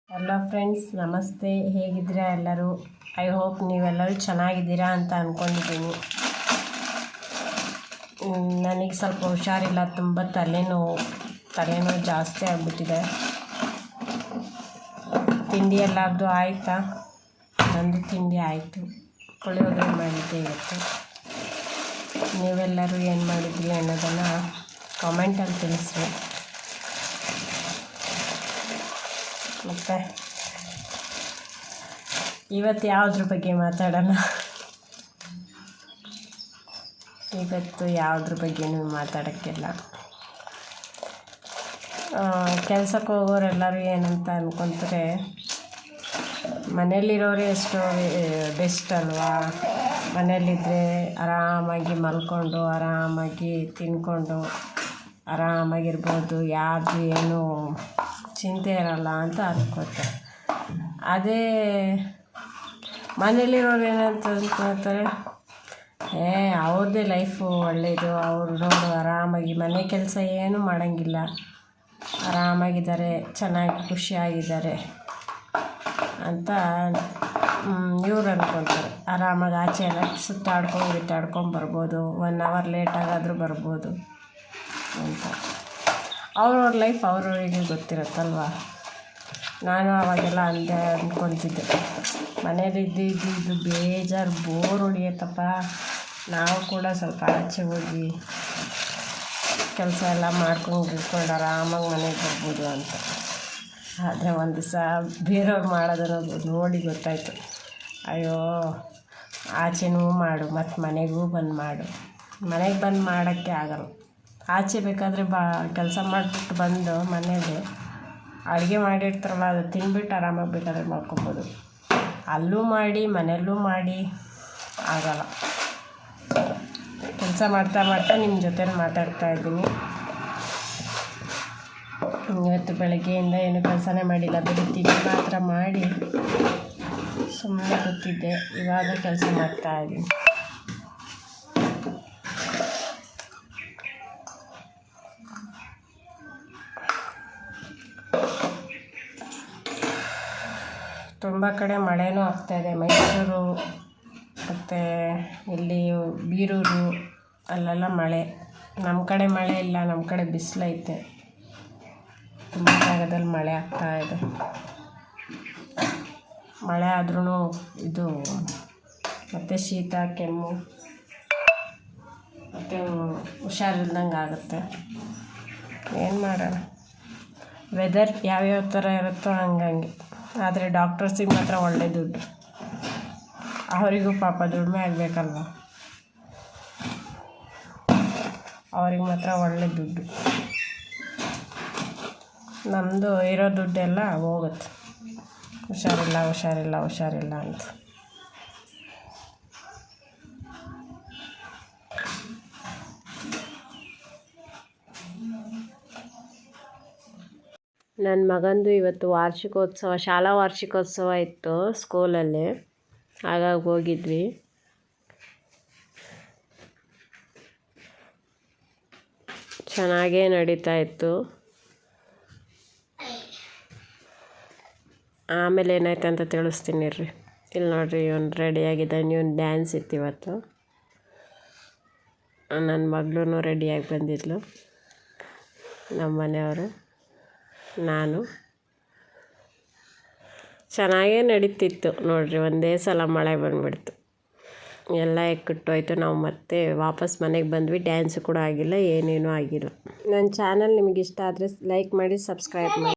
Hello friends, ನಮಸ್ತೆ. ಹೇಗಿದ್ದೀರಾ ಎಲ್ಲರೂ? ಐ ಹೋಪ್ ನೀವೆಲ್ಲರೂ ಚೆನ್ನಾಗಿದ್ದೀರಾ ಅಂತ ಅಂದ್ಕೊಂಡಿದ್ದೀನಿ. ನನಗೆ ಸ್ವಲ್ಪ ಹುಷಾರಿಲ್ಲ, ತುಂಬ ತಲೆನೋವು ಜಾಸ್ತಿ ಆಗಿಬಿಟ್ಟಿದೆ. ತಿಂಡಿ ಎಲ್ಲರದ್ದು ಆಯಿತಾ? ನಂದು ತಿಂಡಿ ಆಯಿತು. ಪುಳಿಯೋಗರೆ ಮಾಡಿದ್ದೆ ಇವತ್ತು. ನೀವೆಲ್ಲರೂ ಏನು ಮಾಡಿದ್ರಿ ಅನ್ನೋದನ್ನು ಕಾಮೆಂಟಲ್ಲಿ ತಿಳಿಸಿ. ಮತ್ತು ಇವತ್ತು ಯಾವುದ್ರ ಬಗ್ಗೆ ಮಾತಾಡೋಣ? ಇವತ್ತು ಯಾವುದ್ರ ಬಗ್ಗೆನೂ ಮಾತಾಡೋಕ್ಕಿಲ್ಲ. ಕೆಲಸಕ್ಕೆ ಹೋಗೋರೆಲ್ಲರೂ ಏನಂತ ಅಂದ್ಕೊತಾರೆ, ಮನೇಲಿರೋರೇ ಎಷ್ಟೋ ಬೆಸ್ಟ್ ಅಲ್ವಾ? ಮನೇಲಿದ್ದರೆ ಆರಾಮಾಗಿ ಮಲ್ಕೊಂಡು ಆರಾಮಾಗಿ ತಿಂದ್ಕೊಂಡು ಆರಾಮಾಗಿರ್ಬೋದು, ಯಾರ್ದು ಏನೂ ಚಿಂತೆ ಇರಲ್ಲ ಅಂತ ಅನ್ಕೋತಾರೆ. ಅದೇ ಮನೇಲಿರೋರು ಏನಂತ ಅಂದ್ಕೊಳ್ತಾರೆ, ಅವ್ರದ್ದೇ ಲೈಫು ಒಳ್ಳೆಯದು, ಅವ್ರು ನೋಡು ಆರಾಮಾಗಿ ಮನೆ ಕೆಲಸ ಏನೂ ಮಾಡೋಂಗಿಲ್ಲ, ಆರಾಮಾಗಿದ್ದಾರೆ, ಚೆನ್ನಾಗಿ ಖುಷಿಯಾಗಿದ್ದಾರೆ ಅಂತ ಇವ್ರು ಅಂದ್ಕೊತಾರೆ. ಆರಾಮಾಗಿ ಆಚೆ ಎಲ್ಲ ಸುತ್ತಾಡ್ಕೊಂಡು ಬರ್ಬೋದು, 1 ಅವರ್ ಲೇಟಾಗಾದರೂ ಬರ್ಬೋದು ಅಂತ. ಅವ್ರವ್ರ ಲೈಫ್ ಅವ್ರವ್ರಿಗೆ ಗೊತ್ತಿರುತ್ತಲ್ವ. ನಾನು ಅವಾಗೆಲ್ಲ ಅಂದ್ಕೊತಿದ್ದೆ, ಮನೇಲಿ ಇದ್ದು ಬೇಜಾರು ಬೋರ್ ಹೊಡಿಯತ್ತಪ್ಪ, ನಾವು ಕೂಡ ಸ್ವಲ್ಪ ಆಚೆ ಹೋಗಿ ಕೆಲಸ ಎಲ್ಲ ಮಾಡ್ಕೊಂಡು ಆರಾಮಾಗಿ ಮನೆಗೆ ಬರ್ಬೋದು ಅಂತ. ಆದರೆ ಒಂದು ದಿವಸ ಬೇರೆಯವ್ರು ಮಾಡೋದನ್ನು ನೋಡಿ ಗೊತ್ತಾಯಿತು, ಅಯ್ಯೋ ಆಚೆನೂ ಮಾಡು ಮತ್ತು ಮನೆಗೂ ಬಂದು ಮಾಡು. ಮನೆಗೆ ಬಂದು ಮಾಡೋಕ್ಕೆ ಆಗಲ್ಲ. ಆಚೆ ಬೇಕಾದರೆ ಕೆಲಸ ಮಾಡಿಬಿಟ್ಟು ಬಂದು ಮನೇಲಿ ಅಡುಗೆ ಮಾಡಿರ್ತಾರಲ್ಲ, ಅದು ತಿಂದ್ಬಿಟ್ಟು ಆರಾಮಾಗಿ ಬೇಕಾದ್ರೆ ಮಾಡ್ಕೊಬೋದು. ಅಲ್ಲೂ ಮಾಡಿ ಮನೆಯಲ್ಲೂ ಮಾಡಿ ಆಗಲ್ಲ. ಕೆಲಸ ಮಾಡ್ತಾ ನಿಮ್ಮ ಜೊತೆ ಮಾತಾಡ್ತಾ ಇದ್ದೀನಿ. ಇವತ್ತು ಬೆಳಗ್ಗೆಯಿಂದ ಏನು ಕೆಲಸನೇ ಮಾಡಿಲ್ಲ, ಬರೀ ತಿಂಡಿ ಮಾತ್ರ ಮಾಡಿ ಸುಮ್ಮನೆ ಕೂತಿದ್ದೆ. ಇವಾಗ ಕೆಲಸ ಮಾಡ್ತಾಯಿದ್ದೀನಿ. ತುಂಬ ಕಡೆ ಮಳೆನೂ ಆಗ್ತಾಯಿದೆ. ಮೈಸೂರು ಮತ್ತು ಇಲ್ಲಿ ಬೀರೂರು ಅಲ್ಲೆಲ್ಲ ಮಳೆ. ನಮ್ಮ ಕಡೆ ಮಳೆ ಇಲ್ಲ, ನಮ್ಮ ಕಡೆ ಬಿಸಿಲೈತೆ. ತುಂಬ ಜಾಗದಲ್ಲಿ ಮಳೆ ಆಗ್ತಾಯಿದೆ. ಮಳೆ ಆದ್ರೂ ಇದು ಮತ್ತು ಶೀತ ಕೆಮ್ಮು ಮತ್ತು ಹುಷಾರಿಲ್ದಂಗೆ ಆಗುತ್ತೆ. ಏನು ಮಾಡೋಣ, ವೆದರ್ ಯಾವ್ಯಾವ ಥರ ಇರುತ್ತೋ ಹಂಗಂಗೆ. ಆದರೆ ಡಾಕ್ಟರ್ಸಿಗೆ ಮಾತ್ರ ಒಳ್ಳೆ ದುಡ್ಡು, ಅವರಿಗೂ ಪಾಪ ದುಡಿಮೆ ಆಗಬೇಕಲ್ವ, ಅವ್ರಿಗೆ ಮಾತ್ರ ಒಳ್ಳೆ ದುಡ್ಡು. ನಮ್ಮದು ಇರೋ ದುಡ್ಡೆಲ್ಲ ಹೋಗುತ್ತೆ, ಹುಷಾರಿಲ್ಲ ಅಂತ. ನನ್ನ ಮಗಂದು ಇವತ್ತು ವಾರ್ಷಿಕೋತ್ಸವ, ಶಾಲಾ ವಾರ್ಷಿಕೋತ್ಸವ ಇತ್ತು ಸ್ಕೂಲಲ್ಲಿ, ಹಾಗಾಗಿ ಹೋಗಿದ್ವಿ. ಚೆನ್ನಾಗೇ ನಡೀತಾ ಇತ್ತು. ಆಮೇಲೆ ಏನಾಯ್ತು ಅಂತ ತಿಳಿಸ್ತೀನಿ ರೀ. ಇಲ್ಲಿ ನೋಡಿರಿ, ಇವನು ರೆಡಿಯಾಗಿದ್ದಾನೆ. ಇವನು ಡ್ಯಾನ್ಸ್ ಇತ್ತು ಇವತ್ತು. ನನ್ನ ಮಗಳೂ ರೆಡಿಯಾಗಿ ಬಂದಿದ್ಲು. ನಮ್ಮ ಮನೆಯವರು, ನಾನು. ಚೆನ್ನಾಗೇ ನಡೀತಿತ್ತು ನೋಡಿರಿ. ಒಂದೇ ಸಲ ಮಳೆ ಬಂದುಬಿಡ್ತು, ಎಲ್ಲ ಎಕ್ಕಟ್ಟೋಯ್ತು. ನಾವು ಮತ್ತೆ ವಾಪಸ್ ಮನೆಗೆ ಬಂದ್ವಿ. ಡ್ಯಾನ್ಸು ಕೂಡ ಆಗಿಲ್ಲ, ಏನೇನೂ ಆಗಿಲ್ಲ. ನನ್ನ ಚಾನಲ್ ನಿಮಗೆ ಇಷ್ಟ ಆದರೆ ಲೈಕ್ ಮಾಡಿ, ಸಬ್ಸ್ಕ್ರೈಬ್ ಮಾಡಿ.